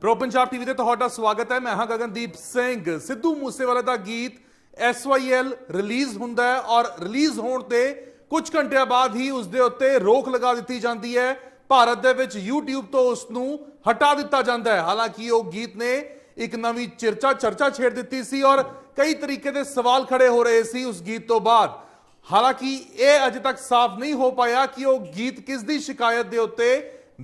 Pro Punjab TV ਤੇ ਤੁਹਾਡਾ ਸਵਾਗਤ ਹੈ। ਮੈਂ ਹਾਂ ਗਗਨਦੀਪ ਸਿੰਘ। ਸਿੱਧੂ ਮੂਸੇਵਾਲੇ ਦਾ ਗੀਤ SYL ਰਿਲੀਜ਼ ਹੁੰਦਾ ਹੈ ਔਰ ਰਿਲੀਜ਼ ਹੋਣ ਤੇ ਕੁਝ ਘੰਟਿਆਂ ਬਾਅਦ ਹੀ ਉਸ ਦੇ ਉੱਤੇ ਰੋਕ ਲਗਾ ਦਿੱਤੀ ਜਾਂਦੀ ਹੈ। ਭਾਰਤ ਦੇ ਵਿੱਚ YouTube ਤੋਂ ਉਸ ਨੂੰ ਹਟਾ ਦਿੱਤਾ ਜਾਂਦਾ ਹੈ। ਹਾਲਾਂਕਿ ਉਹ ਗੀਤ ਨੇ ਇੱਕ ਨਵੀਂ ਚਰਚਾ ਛੇੜ ਦਿੱਤੀ ਸੀ ਔਰ ਕਈ ਤਰੀਕੇ ਦੇ ਸਵਾਲ ਖੜੇ ਹੋ ਰਹੇ ਸੀ ਉਸ ਗੀਤ ਤੋਂ ਬਾਅਦ। ਹਾਲਾਂਕਿ ਇਹ ਅਜੇ ਤੱਕ ਸਾਫ਼ ਨਹੀਂ ਹੋ ਪਾਇਆ ਕਿ ਉਹ ਗੀਤ ਕਿਸ ਦੀ ਸ਼ਿਕਾਇਤ ਦੇ ਉੱਤੇ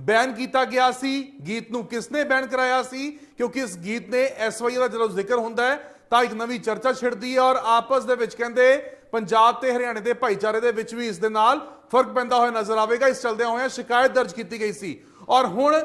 बैन किया गया सी, गीत नूं किसने बैन कराया सी, क्योंकि इस गीत ने SYL का जो जिक्र होंदा है तो एक नवी चर्चा छिड़दी है और आपस दे विच कहंदे पंजाब ते हरियाणे दे भाईचारे दे विच भी इस दे नाल फर्क पैंदा होया नजर आवेगा। इस चलदे होया शिकायत दर्ज की गई सी और हुण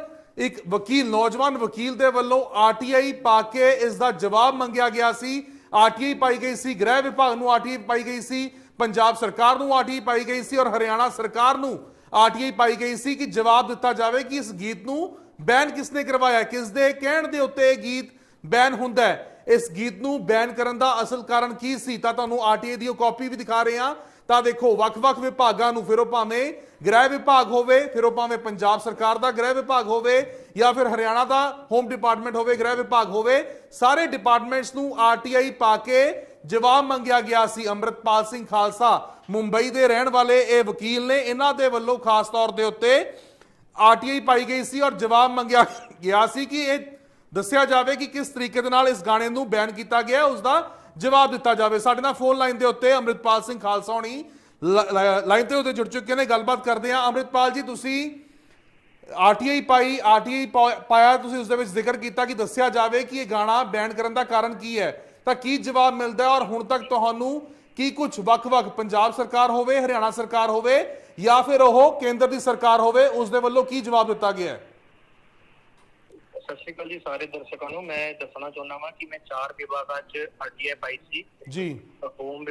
एक वकील नौजवान वकील दे वल्लों RTI पा के इस दा जवाब मंगिया गया सी। RTI पाई गई सी, गृह विभाग नूं RTI पाई गई सी, पंजाब सरकार नूं RTI पाई गई सी और हरियाणा सरकार नूं RTI पाई गई सी कि जवाब दिता जाए कि इस गीत नूं बैन किसने करवाया, किस दे कहण दे उत्ते गीत बैन हुंदा है। इस गीत नूं बैन करन दा असल कारण की सी तां तुहानूं RTI दी कॉपी भी दिखा रहे हां। तां देखो वख-वख विभागां नूं, फिर ओह भावें गृह विभाग होवे, फिर ओह भावें पंजाब सरकार दा गृह विभाग होवे या फिर हरियाणा दा होम डिपार्टमेंट होवे, गृह विभाग होवे, सारे डिपार्टमेंट्स नूं RTI पा के जवाब मंगिया गया सी। अमृतपाल सिंह खालसा मुंबई के रहने वाले ये वकील ने, इन्हां दे वल्लों खास तौर के उत्ते RTI पाई गई सी और जवाब मंगिया गया सी कि ये दस्सिया जाए कि किस तरीके दे नाल इस गाने नूं बैन किया गया, उसका जवाब दिता जाए। साडे नाल फोन लाइन के उत्ते अमृतपाल सिंह खालसा होनी लाइन के उत्ते जुड़ चुके हैं, गलबात करते हैं। अमृतपाल जी, तुसी RTI पाई, RTI पाया, तुसी उस दे विच जिक्र किया कि दस्सिया जाए कि ये गाना बैन करने का कारण की है, तो की जवाब मिलता है और हुण तक तुहानूं की कुछ वख-वख पंजाब सरकार होवे, हरियाणा सरकार होवे या फिर ओह केंद्र की सरकार होवे, उस दे वल्लों की जवाब दिता गया है? सत श्री अकाल जी सारे दर्शकों नूं। मैं दसना चाहुंदा वां कि मैं 4 विभागां च RTI पाई सी जी। Home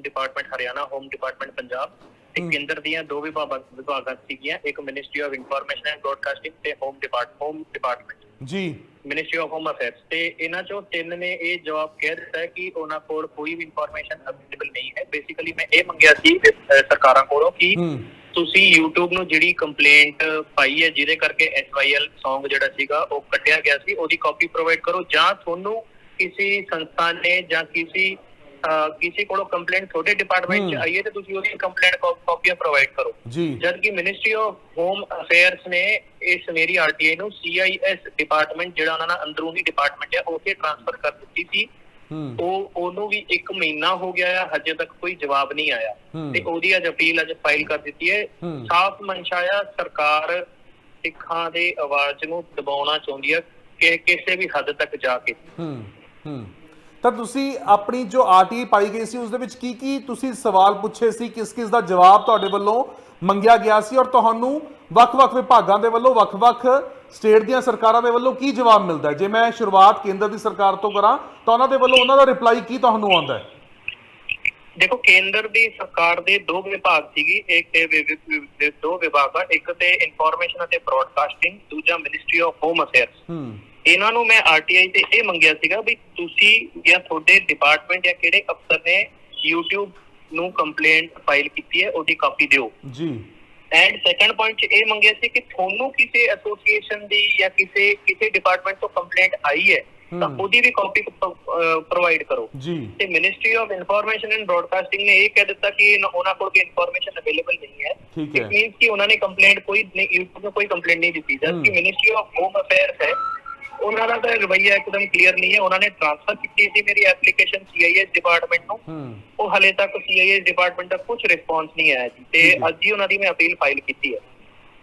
department Haryana, home department Punjab ते केंद्र दीयां 2 विभागां सीगीआं, एक ministry of information and broadcasting ते होम डिपार्टमेंट जी, मिनिस्ट्री ऑफ होम अफेयर्स। ते इन्हां चों 3 ने ये जवाब कह दिता है कि उन्हां कोल कोई भी इंफॉर्मेशन अवेलेबल नहीं है। बेसिकली मैं ये मंगिया सी सरकारां कोलों कि ਤੁਸੀਂ YouTube ਨੂੰ ਜਿਹੜੀ ਕੰਪਲੇਂਟ ਪਾਈ ਹੈ ਜਿਹਦੇ ਕਰਕੇ SYL Song ਜਿਹੜਾ ਸੀਗਾ ਉਹ ਕੱਟਿਆ ਗਿਆ ਸੀ, ਉਹਦੀ ਕਾਪੀ ਪ੍ਰੋਵਾਈਡ ਕਰੋ, ਜਾਂ ਤੁਹਾਨੂੰ ਕਿਸੇ ਸੰਸਥਾ ਨੇ ਜਾਂ ਕਿਸੇ ਕੋਲੋਂ ਕੰਪਲੇਂਟ ਤੁਹਾਡੇ ਡਿਪਾਰਟਮੈਂਟ ਚ ਆਈ ਹੈ ਤੇ ਤੁਸੀਂ ਉਹਦੀ ਕੰਪਲੇਂਟ ਕਾਪੀਆਂ ਪ੍ਰੋਵਾਈਡ ਕਰੋ। ਜਦ ਕਿ ਮਿਨਿਸਟਰੀ ਆਫ ਹੋਮ ਅਫੇਅਰਸ ਨੇ ਇਸ ਮੇਰੀ RTI ਨੂੰ CIS ਡਿਪਾਰਟਮੈਂਟ ਜਿਹੜਾ ਉਹਨਾਂ ਦਾ ਅੰਦਰੂਨੀ ਡਿਪਾਰਟਮੈਂਟ ਹੈ ਉੱਥੇ ਟ੍ਰਾਂਸਫਰ ਕਰ ਦਿੱਤੀ ਸੀ। ਉਹਨੂੰ ਵੀ 1 ਮਹੀਨਾ ਹੋ ਗਿਆ ਹੈ, ਹਜੇ ਤੱਕ ਕੋਈ ਜਵਾਬ ਨਹੀਂ ਆਇਆ ਤੇ ਉਹਦੀ ਅੱਜ ਅਪੀਲ ਅੱਜ ਫਾਈਲ ਕਰ ਦਿੱਤੀ ਹੈ। ਸਾਫ਼ ਮਨਸ਼ਾ ਸਰਕਾਰ ਸਿੱਖਾਂ ਦੇ ਆਵਾਜ਼ ਨੂੰ ਦਬਾਉਣਾ ਚਾਹੁੰਦੀ ਹੈ ਕਿ ਕਿਸੇ ਵੀ ਹੱਦ ਤੱਕ ਜਾ ਕੇ। ਤਾਂ ਤੁਸੀਂ ਆਪਣੀ ਜੋ RTI ਪਾਈ ਗਈ ਸੀ ਉਸ ਦੇ ਵਿੱਚ ਕੀ ਤੁਸੀਂ ਸਵਾਲ ਪੁੱਛੇ ਸੀ, ਕਿਸ ਦਾ ਜਵਾਬ ਤੁਹਾਡੇ ਵੱਲੋਂ ਮੰਗਿਆ ਗਿਆ ਸੀ ਔਰ ਤੁਹਾਨੂੰ ਵੱਖ-ਵੱਖ ਵਿਭਾਗਾਂ ਦੇ ਵੱਲੋਂ ਵੱਖ-ਵੱਖ ਸਟੇਟ ਦੀਆਂ ਸਰਕਾਰਾਂ ਦੇ ਵੱਲੋਂ ਕੀ ਜਵਾਬ ਮਿਲਦਾ ਹੈ? ਜੇ ਮੈਂ ਸ਼ੁਰੂਆਤ ਕੇਂਦਰ ਦੀ ਸਰਕਾਰ ਤੋਂ ਕਰਾਂ ਤਾਂ ਉਹਨਾਂ ਦੇ ਵੱਲੋਂ ਉਹਨਾਂ ਦਾ ਰਿਪਲਾਈ ਕੀ ਤੁਹਾਨੂੰ ਆਉਂਦਾ ਹੈ? ਦੇਖੋ, ਕੇਂਦਰ ਦੀ ਸਰਕਾਰ ਦੇ 2 ਵਿਭਾਗ ਸੀਗੀ, ਇੱਕ 2 ਵਿਭਾਗ ਆ, ਇੱਕ ਤੇ ਇਨਫੋਰਮੇਸ਼ਨ ਅਤੇ ਬ੍ਰੌਡਕਾਸਟਿੰਗ, ਦੂਜਾ ਮਿਨਿਸਟਰੀ ਆਫ ਹੋਮ ਅਫੇਅਰਸ। ਇਹਨਾਂ ਨੂੰ ਮੈਂ RTI ਤੇ ਇਹ ਮੰਗਿਆ ਸੀਗਾ ਵੀ ਤੁਸੀਂ ਜਾਂ ਤੁਹਾਡੇ ਡਿਪਾਰਟਮੈਂਟ ਜਾਂ ਕਿਹੜੇ ਅਫਸਰ ਨੇ YouTube ਨੂੰ ਕੰਪਲੇਂਟ ਫਾਈਲ ਕੀਤੀ ਹੈ ਉਹਦੀ ਕਾਪੀ ਦਿਓ ਜੀ। ਐਂਡ ਸੈਕੰਡ ਪੁਆਇੰਟ 'ਚ ਇਹ ਮੰਗਿਆ ਸੀ ਕਿ ਤੁਹਾਨੂੰ ਕਿਸੇ ਐਸੋਸੀਏਸ਼ਨ ਦੀ ਜਾਂ ਕਿਸੇ ਡਿਪਾਰਟਮੈਂਟ ਤੋਂ ਕੰਪਲੇਂਟ ਆਈ ਹੈ ਤਾਂ ਉਹਦੀ ਵੀ ਕਾਪੀ ਪ੍ਰੋਵਾਈਡ ਕਰੋ ਜੀ। ਤੇ ministry of information and broadcasting ਨੇ ਇਹ ਕਹਿ ਦਿੱਤਾ ਕਿ ਉਹਨਾਂ ਕੋਲ ਕੋਈ ਇਨਫੋਰਮੇਸ਼ਨ ਅਵੇਲੇਬਲ ਨਹੀਂ ਹੈ। ਇਟ ਮੀਨਸ ਕਿ ਉਹਨਾਂ ਨੇ ਕੰਪਲੇਂਟ YouTube ਨੂੰ ਕੋਈ ਕੰਪਲੇਂਟ ਨਹੀਂ ਦਿੱਤੀ। ਜਦਕਿ ਮਿਨਿਸਟਰੀ ਆਫ ਹੋਮ ਅਫੇਅਰਸ ਹੈ, ਉਹਨਾਂ ਦਾ ਤਾਂ ਰਵੱਈਆ ਇੱਕਦਮ ਕਲੀਅਰ ਨਹੀਂ ਹੈ। ਉਹਨਾਂ ਨੇ ਟ੍ਰਾਂਸਫਰ ਕੀਤੀ ਸੀ ਮੇਰੀ ਐਪਲੀਕੇਸ਼ਨ CIS ਡਿਪਾਰਟਮੈਂਟ ਨੂੰ, ਉਹ ਹਲੇ ਤੱਕ CIS ਡਿਪਾਰਟਮੈਂਟ ਦਾ ਕੁਝ ਰਿਸਪੌਂਸ ਨਹੀਂ ਆਇਆ ਜੀ ਤੇ ਅੱਜ ਹੀ ਉਹਨਾਂ ਦੀ ਮੈਂ ਅਪੀਲ ਫਾਈਲ ਕੀਤੀ ਹੈ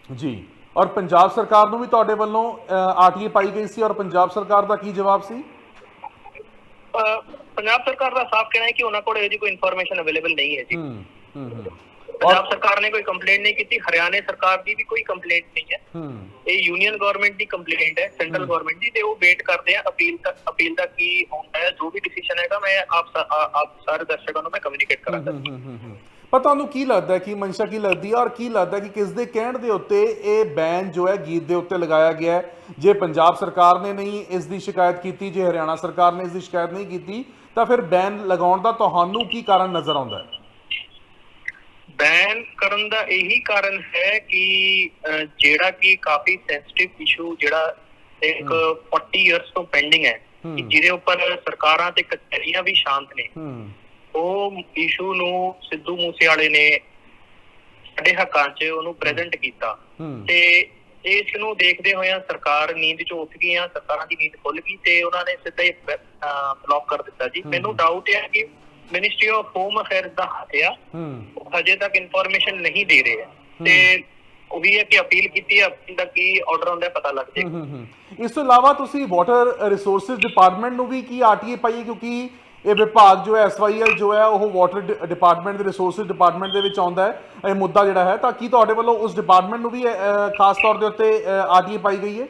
ਜੀ। ਔਰ ਪੰਜਾਬ ਸਰਕਾਰ ਨੂੰ ਵੀ ਤੁਹਾਡੇ ਵੱਲੋਂ RTI ਪਾਈ ਗਈ ਸੀ ਔਰ ਪੰਜਾਬ ਸਰਕਾਰ ਦਾ ਕੀ ਜਵਾਬ ਸੀ? ਪੰਜਾਬ ਸਰਕਾਰ ਦਾ ਸਾਫ਼ ਕਹਿਣਾ ਹੈ ਕਿ ਉਹਨਾਂ ਕੋਲ ਇਹਦੀ ਕੋਈ ਇਨਫੋਰਮੇਸ਼ਨ ਅਵੇਲੇਬਲ ਨਹੀਂ ਹੈ ਜੀ। ਪੰਜਾਬ ਸਰਕਾਰ ਨੇ ਕੋਈ ਕੰਪਲੇਂਟ ਨਹੀਂ ਕੀਤੀ, ਹਰਿਆਣਾ ਸਰਕਾਰ ਦੀ ਵੀ ਕੋਈ ਕੰਪਲੇਂਟ ਨਹੀਂ ਹੈ। ਇਹ ਯੂਨੀਅਨ ਗਵਰਨਮੈਂਟ ਦੀ ਕੰਪਲੇਂਟ ਹੈ, ਸੈਂਟਰਲ ਗਵਰਨਮੈਂਟ ਦੀ, ਤੇ ਉਹ ਵੇਟ ਕਰਦੇ ਆ ਅਪੀਲ ਦਾ ਕੀ ਹੁੰਦਾ ਹੈ। ਜੋ ਵੀ ਡਿਸੀਜਨ ਹੈਗਾ ਮੈਂ ਆਪ ਸਾਰੇ ਦਰਸ਼ਕਾਂ ਨੂੰ ਮੈਂ ਕਮਿਊਨੀਕੇਟ ਕਰਾਂਗਾ। ਪਰ ਤੁਹਾਨੂੰ ਕੀ ਲੱਗਦਾ ਕਿ ਮਨਸ਼ਾ ਕੀ ਲੱਗਦੀ ਹੈ ਔਰ ਕੀ ਲੱਗਦਾ ਕਿ ਕਿਸ ਦੇ ਕਹਿਣ ਦੇ ਉੱਤੇ ਇਹ ਬੈਨ ਜੋ ਹੈ ਗੀਤ ਦੇ ਉੱਤੇ ਲਗਾਇਆ ਗਿਆ ਹੈ? ਜੇ ਪੰਜਾਬ ਸਰਕਾਰ ਨੇ ਨਹੀਂ ਇਸ ਦੀ ਸ਼ਿਕਾਇਤ ਕੀਤੀ, ਜੇ ਹਰਿਆਣਾ ਸਰਕਾਰ ਨੇ ਇਸ ਦੀ ਸ਼ਿਕਾਇਤ ਨਹੀਂ ਕੀਤੀ, ਤਾਂ ਫਿਰ ਬੈਨ ਲਗਾਉਣ ਦਾ ਤੁਹਾਨੂੰ ਕੀ ਕਾਰਨ ਨਜ਼ਰ ਆਉਂਦਾ ਹੈ? बैन करन दा यही कारण है कि जेड़ा कि काफी सेंसिटिव इशू जेड़ा ਇੱਕ 40 ਇਅਰਸ ਤੋਂ ਪੈਂਡਿੰਗ ਹੈ ਕਿ ਜਿਹਦੇ ਉੱਪਰ ਸਰਕਾਰਾਂ ਤੇ ਕਚਹਿਰੀਆਂ ਵੀ ਸ਼ਾਂਤ ਨੇ, ਉਹ ਇਸ਼ੂ ਨੂੰ ਸਿੱਧੂ ਮੂਸੇਵਾਲੇ ਨੇ ਸਾਡੇ ਹੱਕਾਂ 'ਚ ਉਹਨੂੰ ਪ੍ਰੈਜ਼ੈਂਟ ਕੀਤਾ ਤੇ ਇਸ ਨੂੰ ਦੇਖਦੇ ਹੋਇਆ ਸਰਕਾਰ ਨੀਂਦ 'ਚੋਂ ਉੱਠ ਗਈ ਆ, ਸਰਕਾਰਾਂ ਦੀ ਨੀਂਦ ਖੁੱਲ ਗਈ ਤੇ ਉਹਨਾਂ ਨੇ ਸਿੱਧਾ ਹੀ ਬਲੌਕ ਕਰ ਦਿੱਤਾ ਜੀ। ਮੈਨੂੰ ਡਾਊਟ ਹੈ ਕਿ ਮਿਨਿਸਟਰੀ ਆਫ ਹੋਮ ਅਫੇਅਰਸ ਦਾ ਹੱਥ ਆ, ਉਹ ਹਜੇ ਤੱਕ ਇਨਫੋਰਮੇਸ਼ਨ ਨਹੀਂ ਦੇ ਰਹੇ ਆ ਤੇ ਉਹੀ ਹੈ ਕਿ ਅਪੀਲ ਕੀਤੀ ਹੈ, ਅਪੀਲ ਦਾ ਕੀ ਆਰਡਰ ਆਉਂਦਾ ਪਤਾ ਲੱਗ ਜਾਏਗਾ। ਇਸ ਤੋਂ ਇਲਾਵਾ ਤੁਸੀਂ ਵਾਟਰ ਰਿਸੋਰਸਿਸ ਡਿਪਾਰਟਮੈਂਟ ਨੂੰ ਵੀ ਕੀ ਆਰਟੀਏ ਪਾਈ, ਕਿਉਂਕਿ ਇਹ ਵਿਭਾਗ ਜੋ ਹੈ ਐਸਵਾਈਐਲ ਜੋ ਹੈ ਉਹ ਵਾਟਰ ਡਿਪਾਰਟਮੈਂਟ ਦੇ ਰਿਸੋਰਸਿਸ ਡਿਪਾਰਟਮੈਂਟ ਦੇ ਵਿੱਚ ਆਉਂਦਾ ਹੈ ਇਹ ਮੁੱਦਾ ਜਿਹੜਾ ਹੈ, ਤਾਂ ਕੀ ਤੁਹਾਡੇ ਵੱਲੋਂ ਉਸ ਡਿਪਾਰਟਮੈਂਟ ਨੂੰ ਵੀ ਖਾਸ ਤੌਰ ਦੇ ਉੱਤੇ ਆਰਟੀਏ ਪਾਈ ਗਈ ਹੈ?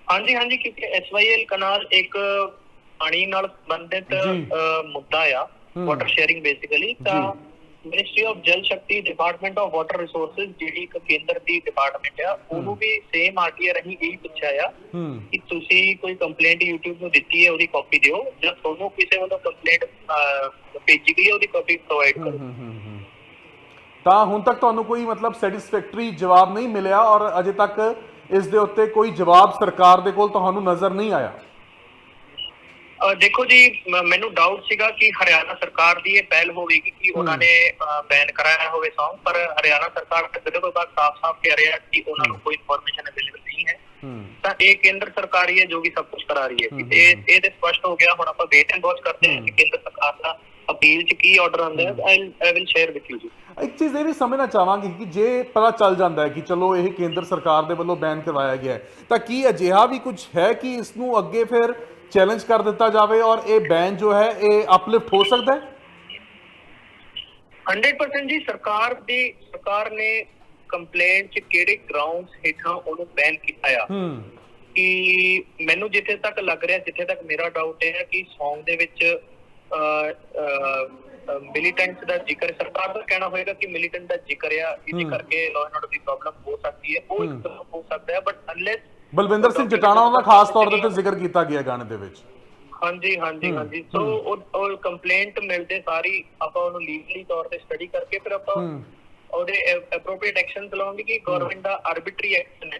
ਹਾਂਜੀ ਹਾਂਜੀ, ਕਿਉਂਕਿ ਐਸਵਾਈਐਲ ਕਨਾਲ ਇੱਕ ਪਾਣੀ ਨਾਲ ਸੰਬੰਧਿਤ ਮੁੱਦਾ ਆ, ਵਾਟਰ ਸ਼ੇਅਰਿੰਗ ਬੇਸਿਕਲੀ। ਤਾਂ ministry of Jal Shakti, department of water resources ਜਿਹੜੀ ਇੱਕ ਕੇਂਦਰ ਦੀ ਡਿਪਾਰਟਮੈਂਟ ਆ, ਉਹਨੂੰ ਵੀ ਸੇਮ ਆਰਟੀਏ ਰਹੀ ਇਹੀ ਪੁੱਛਿਆ ਆ ਕਿ ਤੁਸੀਂ ਕੋਈ ਕੰਪਲੇਂਟ YouTube ਨੂੰ ਦਿੱਤੀ ਹੈ ਉਹਦੀ ਕਾਪੀ ਦਿਓ, ਜਾਂ ਤੁਹਾਨੂੰ ਕਿਸੇ ਵੱਲੋਂ ਕੰਪਲੇਂਟ ਭੇਜੀ ਗਈ ਹੈ ਉਹਦੀ ਕਾਪੀ ਪ੍ਰੋਵਾਈਡ ਕਰੋ। ਤਾਂ ਹੁਣ ਤੱਕ ਤੁਹਾਨੂੰ ਕੋਈ ਮਤਲਬ ਸੈਟੀਸਫੈਕਟਰੀ ਜਵਾਬ ਨਹੀਂ ਮਿਲਿਆ ਔਰ ਅਜੇ ਤੱਕ ਇਸ ਦੇ ਉੱਤੇ ਕੋਈ ਜਵਾਬ ਸਰਕਾਰ ਦੇ ਕੋਲ ਤੁਹਾਨੂੰ ਨਜ਼ਰ ਨਹੀਂ ਆਇਆ? ਦੇਖੋ ਜੀ, ਮੈਨੂੰ ਡਾਊਟ ਸੀਗਾ ਕਿ ਹਰਿਆਣਾ ਸਰਕਾਰ ਦੀ ਇਹ ਪਹਿਲ ਹੋਵੇਗੀ ਕਿ ਉਹਨਾਂ ਨੇ ਬੈਨ ਕਰਾਇਆ ਹੋਵੇ Song, ਪਰ ਹਰਿਆਣਾ ਸਰਕਾਰ ਬਿਲਕੁਲ ਸਾਫ਼ ਕਹਿ ਰਿਹਾ ਕਿ ਉਹਨਾਂ ਨੂੰ ਕੋਈ ਇਨਫੋਰਮੇਸ਼ਨ ਅਵੇਲੇਬਲ ਨਹੀਂ ਹੈ। ਤਾਂ ਇਹ ਕੇਂਦਰ ਸਰਕਾਰ ਹੀ ਹੈ ਜੋ ਵੀ ਸਭ ਕੁਝ ਕਰਾ ਰਹੀ ਹੈ ਤੇ ਇਹ ਤੇ ਸਪਸ਼ਟ ਹੋ ਗਿਆ। ਹੁਣ ਆਪਾਂ ਵੇਟ ਐਂਡ ਵਾਚ ਕਰਦੇ ਹਾਂ ਕਿ ਕੇਂਦਰ ਸਰਕਾਰ ਦਾ ਅਪੀਲ 'ਚ ਕੀ ਆਰਡਰ ਆਉਂਦਾ ਹੈ। I will share with you ਜੀ। ਇੱਕ ਚੀਜ਼ ਇਹ ਵੀ ਸਮਝਣਾ ਚਾਹਾਂਗੇ ਕਿ ਜੇ ਪਤਾ ਚੱਲ ਜਾਂਦਾ ਹੈ ਕਿ ਚਲੋ ਇਹ ਕੇਂਦਰ ਸਰਕਾਰ ਦੇ ਵੱਲੋਂ ਬੈਨ ਕਰਵਾਇਆ ਗਿਆ ਹੈ, ਤਾਂ ਕੀ ਅਜਿਹਾ ਵੀ ਕੁਝ ਹੈ ਕਿ ਇਸ ਨੂੰ ਅੱਗੇ ਫਿਰ ਚੈਲੰਜ ਕਰ ਦਿੱਤਾ ਜਾਵੇ ਔਰ ਇਹ ਬੈਨ ਜੋ ਹੈ ਇਹ ਅਪਲਿਫਟ ਹੋ ਸਕਦਾ ਹੈ? 100% ਜੀ। ਸਰਕਾਰ ਨੇ ਕੰਪਲੇਂਟ 'ਚ ਕਿਹੜੇ ਗਰਾਊਂਡਸ ਹੇਠਾਂ ਉਹਨੂੰ ਬੈਨ ਕੀਤਾ ਆ ਕਿ ਮੈਨੂੰ ਜਿੱਥੇ ਤੱਕ ਲੱਗ ਰਿਹਾ, ਜਿੱਥੇ ਤੱਕ ਮੇਰਾ ਡਾਊਟ ਹੈ ਕਿ Song ਦੇ ਵਿੱਚ ਮਿਲੀਟੈਂਟਸ ਦਾ ਜ਼ਿਕਰ, ਸਰਕਾਰ ਦਾ ਕਹਿਣਾ ਹੋਏਗਾ ਕਿ ਮਿਲੀਟੈਂਟ ਦਾ ਜ਼ਿਕਰ ਆ, ਇਹਦੇ ਕਰਕੇ ਲਾਅ ਐਂਡ ਆਰਡਰ ਦੀ ਪ੍ਰੋਬਲਮ ਹੋ ਸਕਦੀ ਹੈ। ਉਹ ਇੱਕ ਹੋ ਸਕਦਾ ਹੈ, ਬਟ ਅਨਲੈਸ ਬਲਵਿੰਦਰ ਸਿੰਘ ਜਟਾਣਾ ਦਾ ਖਾਸ ਤੌਰ ਤੇ ਜ਼ਿਕਰ ਕੀਤਾ ਗਿਆ ਗਾਣੇ ਦੇ ਵਿੱਚ। ਹਾਂਜੀ ਹਾਂਜੀ ਹਾਂਜੀ। ਸੋ ਉਹ ਕੰਪਲੇਂਟ ਮਿਲਦੇ ਸਾਰੀ ਆਪਾਂ ਉਹਨੂੰ ਲੀਗਲੀ ਤੌਰ ਤੇ ਸਟੱਡੀ ਕਰਕੇ ਫਿਰ ਆਪਾਂ ਉਹਦੇ ਐਪਰੋਪਰੀਏਟ ਐਕਸ਼ਨ ਲਵਾਂਗੇ ਕਿ ਗਵਰਨਮੈਂਟ ਦਾ ਆਰਬਿਟਰੀ ਐਕਸ਼ਨ ਹੈ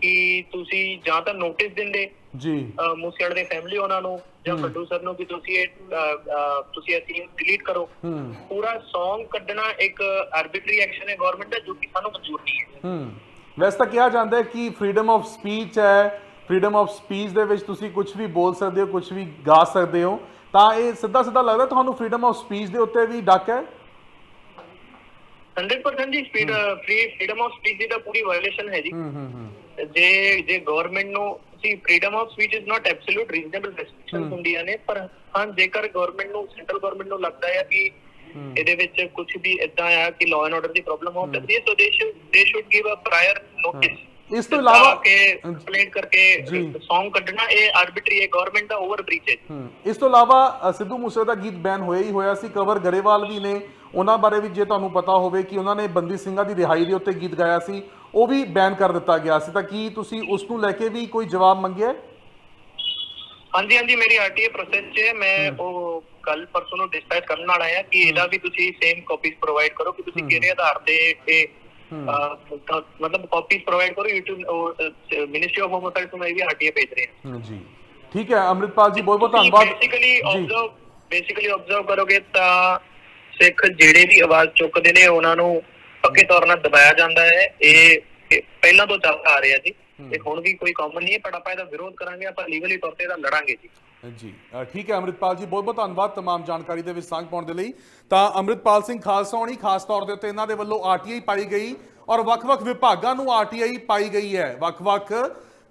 ਕਿ ਤੁਸੀਂ ਜਾਂ ਤਾਂ ਨੋਟਿਸ ਦਿੰਦੇ ਜੀ ਮੂਸੇਵਾਲੇ ਦੇ ਫੈਮਿਲੀ ਉਹਨਾਂ ਨੂੰ ਜਾਂ ਫੱਟੂ ਸਰ ਨੂੰ ਕਿ ਤੁਸੀਂ ਇਹ ਸੀਨ ਡਿਲੀਟ ਕਰੋ। ਪੂਰਾ Song ਕੱਢਣਾ ਇੱਕ ਆਰਬਿਟਰੀ ਐਕਸ਼ਨ ਹੈ ਗਵਰਨਮੈਂਟ ਦਾ, ਜੋ ਕਿ ਸਾਨੂੰ ਮਨਜ਼ੂਰ ਨਹੀਂ ਹੈ। ਵੈਸੇ ਤਾਂ ਕਿਹਾ ਜਾਂਦਾ ਹੈ ਕਿ ਫਰੀडम ਆਫ ਸਪੀਚ ਹੈ, ਫਰੀडम ਆਫ ਸਪੀਚ ਦੇ ਵਿੱਚ ਤੁਸੀਂ ਕੁਝ ਵੀ ਬੋਲ ਸਕਦੇ ਹੋ, ਕੁਝ ਵੀ ਗਾ ਸਕਦੇ ਹੋ, ਤਾਂ ਇਹ ਸਿੱਧਾ ਲੱਗਦਾ ਤੁਹਾਨੂੰ ਫਰੀडम ਆਫ ਸਪੀਚ ਦੇ ਉੱਤੇ ਵੀ ਡੱਕ ਹੈ? 100% ਜੀ। ਫਰੀडम ਆਫ ਸਪੀਚ ਦੀ ਤਾਂ ਪੂਰੀ ਵਾਇਓਲੇਸ਼ਨ ਹੈ ਜੀ। ਜੇ ਗਵਰਨਮੈਂਟ ਨੂੰ freedom of speech is not absolute, reasonable restrictions ਹੁੰਦੀਆਂ ਨੇ, ਪਰ ਹਾਂ ਜੇਕਰ ਗਵਰਨਮੈਂਟ ਨੂੰ, ਸੈਂਟਰਲ ਗਵਰਨਮੈਂਟ ਨੂੰ ਲੱਗਦਾ ਹੈ ਕਿ ਇਹਦੇ ਵਿੱਚ ਕੁਝ ਵੀ ਇਦਾਂ ਆ ਕਿ ਲਾਅ ਐਂਡ ਆਰਡਰ ਦੀ ਪ੍ਰੋਬਲਮ ਹੋ ਸਕਦੀ ਹੈ, so they should give a prior notice. ਇਸ ਤੋਂ ਇਲਾਵਾ ਕੰਪਲੇਂਟ ਕਰਕੇ Song ਕੱਢਣਾ ਇਹ ਆਰਬਿਟਰੀ ਹੈ, ਗਵਰਨਮੈਂਟ ਦਾ ਓਵਰ ਬ੍ਰੀਚ ਹੈ। ਇਸ ਤੋਂ ਇਲਾਵਾ ਸਿੱਧੂ ਮੂਸੇ ਦਾ ਗੀਤ ਬੈਨ ਹੋਇਆ ਹੀ ਹੋਇਆ ਸੀ, ਕਵਰ ਗਰੇਵਾਲ ਵੀ ਨੇ, ਉਹਨਾਂ ਬਾਰੇ ਵੀ ਜੇ ਤੁਹਾਨੂੰ ਪਤਾ ਹੋਵੇ ਕਿ ਉਹਨਾਂ ਨੇ ਬੰਦੀ ਸਿੰਘਾਂ ਦੀ ਰਿਹਾਈ ਦੇ ਉੱਤੇ ਗੀਤ ਗਾਇਆ ਸੀ, ਉਹ ਵੀ ਬੈਨ ਕਰ ਦਿੱਤਾ ਗਿਆ ਸੀ, ਤਾਂ ਕੀ ਤੁਸੀਂ ਉਸ ਨੂੰ ਲੈ ਕੇ ਵੀ ਕੋਈ ਜਵਾਬ ਮੰਗਿਆ? ਹਾਂਜੀ ਹਾਂਜੀ, ਮੇਰੀ ਆਰਟੀਏ ਪ੍ਰੋਸੈਸ 'ਚ ਹੈ। ਮੈਂ ਉਹ ਕੱਲ ਪਰਸੋਂ ਨੂੰ ਡਿਸਪੈਚ ਕਰਨ ਵਾਲਾ ਆ ਕਿ ਇਹਦਾ ਵੀ ਤੁਸੀਂ ਸੇਮ ਕਾਪੀਜ਼ ਪ੍ਰੋਵਾਈਡ ਕਰੋ ਕਿ ਤੁਸੀਂ ਕਿਹੜੇ ਆਧਾਰ ਤੇ ਮਤਲਬ ਕਾਪੀਜ਼ ਪ੍ਰੋਵਾਈਡ ਕਰੋ। YouTube ministry of home affairs ਨੂੰ ਮੈਂ ਵੀ ਆਰਟੀਏ ਭੇਜ ਰਹੇ ਹਾਂ ਜੀ। ਠੀਕ ਹੈ ਅੰਮ੍ਰਿਤਪਾਲ ਜੀ, ਬਹੁਤ ਬਹੁਤ ਧੰਨਵਾਦ। ਬੇਸਿਕਲੀ ਆਬਜ਼ਰਵ ਕਰੋਗੇ ਤਾਂ ਸਿੱਖ ਜਿਹੜੇ ਵੀ ਆਵਾਜ਼ ਚੁੱਕਦੇ ਨੇ ਉਹਨਾਂ ਨੂੰ ਪੱਕੇ ਤੌਰ ਨਾਲ ਦਬਾਇਆ ਜਾਂਦਾ ਹੈ। ਇਹ ਪਹਿਲਾਂ ਤੋਂ ਚੱਲਦਾ ਆ ਰਿਹਾ ਜੀ, ਇਹ ਹੁਣ ਵੀ ਕੋਈ ਕਾਮਨ ਨਹੀਂ ਹੈ, ਪਰ ਆਪਾਂ ਇਹਦਾ ਵਿਰੋਧ ਕਰਾਂਗੇ, ਆਪਾਂ ਲੀਗਲੀ ਤੌਰ ਤੇ ਇਹਦਾ ਲੜਾਂਗੇ ਜੀ। ਜੀ ਠੀਕ ਹੈ ਅੰਮ੍ਰਿਤਪਾਲ ਜੀ, ਬਹੁਤ ਬਹੁਤ ਧੰਨਵਾਦ ਤਮਾਮ ਜਾਣਕਾਰੀ ਦੇ ਵਿੱਚ ਸਾਂਝ ਪਾਉਣ ਦੇ ਲਈ। ਤਾਂ ਅੰਮ੍ਰਿਤਪਾਲ ਸਿੰਘ ਖਾਲਸਾ ਹੋਣੀ ਖਾਸ ਤੌਰ ਦੇ ਉੱਤੇ ਇਹਨਾਂ ਦੇ ਵੱਲੋਂ ਆਰਟੀਆਈ ਪਾਈ ਗਈ ਔਰ ਵੱਖ-ਵੱਖ ਵਿਭਾਗਾਂ ਨੂੰ ਆਰਟੀਆਈ ਪਾਈ ਗਈ ਹੈ, ਵੱਖ-ਵੱਖ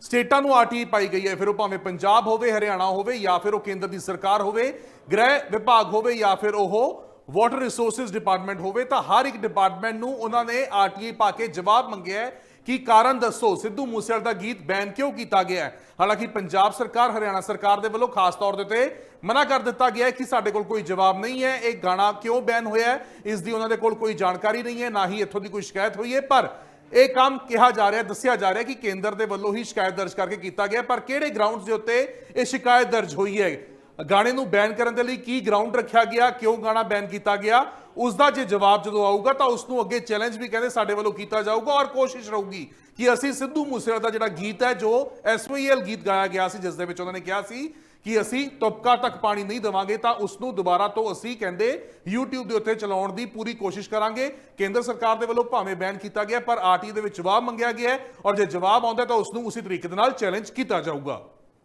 ਸਟੇਟਾਂ ਨੂੰ ਆਰਟੀਆਈ ਪਾਈ ਗਈ ਹੈ, ਫਿਰ ਉਹ ਭਾਵੇਂ ਪੰਜਾਬ ਹੋਵੇ, ਹਰਿਆਣਾ ਹੋਵੇ, ਜਾਂ ਫਿਰ ਉਹ ਕੇਂਦਰ ਦੀ ਸਰਕਾਰ ਹੋਵੇ, ਗ੍ਰਹਿ ਵਿਭਾਗ ਹੋਵੇ, ਜਾਂ ਫਿਰ ਉਹ ਵਾਟਰ ਰਿਸੋਰਸਿਸ ਡਿਪਾਰਟਮੈਂਟ ਹੋਵੇ, ਤਾਂ ਹਰ ਇੱਕ ਡਿਪਾਰਟਮੈਂਟ ਨੂੰ ਉਹਨਾਂ ਨੇ ਆਰਟੀਆਈ ਪਾ ਕੇ ਜਵਾਬ ਮੰਗਿਆ ਹੈ ਕਿ ਕਾਰਨ ਦੱਸੋ, ਸਿੱਧੂ ਮੂਸੇਵਾਲੇ ਦਾ ਗੀਤ ਬੈਨ ਕਿਉਂ ਕੀਤਾ ਗਿਆ ਹੈ। ਹਾਲਾਂਕਿ ਪੰਜਾਬ ਸਰਕਾਰ, ਹਰਿਆਣਾ ਸਰਕਾਰ ਦੇ ਵੱਲੋਂ ਖਾਸ ਤੌਰ ਦੇ ਉੱਤੇ ਮਨਾ ਕਰ ਦਿੱਤਾ ਗਿਆ ਹੈ ਕਿ ਸਾਡੇ ਕੋਲ ਕੋਈ ਜਵਾਬ ਨਹੀਂ ਹੈ, ਇਹ ਗਾਣਾ ਕਿਉਂ ਬੈਨ ਹੋਇਆ ਹੈ ਇਸ ਦੀ ਉਹਨਾਂ ਦੇ ਕੋਲ ਕੋਈ ਜਾਣਕਾਰੀ ਨਹੀਂ ਹੈ, ਨਾ ਹੀ ਇੱਥੋਂ ਦੀ ਕੋਈ ਸ਼ਿਕਾਇਤ ਹੋਈ ਹੈ। ਪਰ ਇਹ ਕੰਮ ਕਿਹਾ ਜਾ ਰਿਹਾ, ਦੱਸਿਆ ਜਾ ਰਿਹਾ ਕਿ ਕੇਂਦਰ ਦੇ ਵੱਲੋਂ ਹੀ ਸ਼ਿਕਾਇਤ ਦਰਜ ਕਰਕੇ ਕੀਤਾ ਗਿਆ, ਪਰ ਕਿਹੜੇ ਗਰਾਊਂਡਸ ਦੇ ਉੱਤੇ ਇਹ ਸ਼ਿਕਾਇਤ ਦਰਜ ਹੋਈ ਹੈ, ਗਾਣੇ ਨੂੰ ਬੈਨ ਕਰਨ ਦੇ ਲਈ ਕੀ ਗਰਾਊਂਡ ਰੱਖਿਆ ਗਿਆ, ਕਿਉਂ ਗਾਣਾ ਬੈਨ ਕੀਤਾ ਗਿਆ, ਉਸ ਦਾ ਜੇ ਜਵਾਬ ਜਦੋਂ ਆਊਗਾ ਤਾਂ ਉਸ ਨੂੰ ਅੱਗੇ ਚੈਲੰਜ ਵੀ ਕਹਿੰਦੇ ਸਾਡੇ ਵੱਲੋਂ ਕੀਤਾ ਜਾਊਗਾ ਔਰ ਕੋਸ਼ਿਸ਼ ਰਹੂਗੀ ਕਿ ਅਸੀਂ ਸਿੱਧੂ ਮੂਸੇਵਾਲਾ ਦਾ ਜਿਹੜਾ ਗੀਤ ਹੈ, ਜੋ SYL ਗੀਤ ਗਾਇਆ ਗਿਆ ਸੀ, ਜਿਸ ਦੇ ਵਿੱਚ ਉਹਨਾਂ ਨੇ ਕਿਹਾ ਸੀ ਕਿ ਅਸੀਂ ਤੁਪਕਾ ਤੱਕ ਪਾਣੀ ਨਹੀਂ ਦੇਵਾਂਗੇ, ਤਾਂ ਉਸ ਨੂੰ ਦੁਬਾਰਾ ਤੋਂ ਅਸੀਂ ਕਹਿੰਦੇ YouTube ਦੇ ਉੱਤੇ ਚਲਾਉਣ ਦੀ ਪੂਰੀ ਕੋਸ਼ਿਸ਼ ਕਰਾਂਗੇ। ਕੇਂਦਰ ਸਰਕਾਰ ਦੇ ਵੱਲੋਂ ਭਾਵੇਂ ਬੈਨ ਕੀਤਾ ਗਿਆ, ਪਰ RT ਦੇ ਵਿੱਚ ਜਵਾਬ ਮੰਗਿਆ ਗਿਆ ਹੈ ਔਰ ਜੇ ਜਵਾਬ ਆਉਂਦਾ ਤਾਂ ਉਸ ਨੂੰ ਉਸੇ ਤਰੀਕੇ ਦੇ ਨਾਲ ਚੈਲੰਜ ਕੀਤਾ ਜਾਊਗਾ।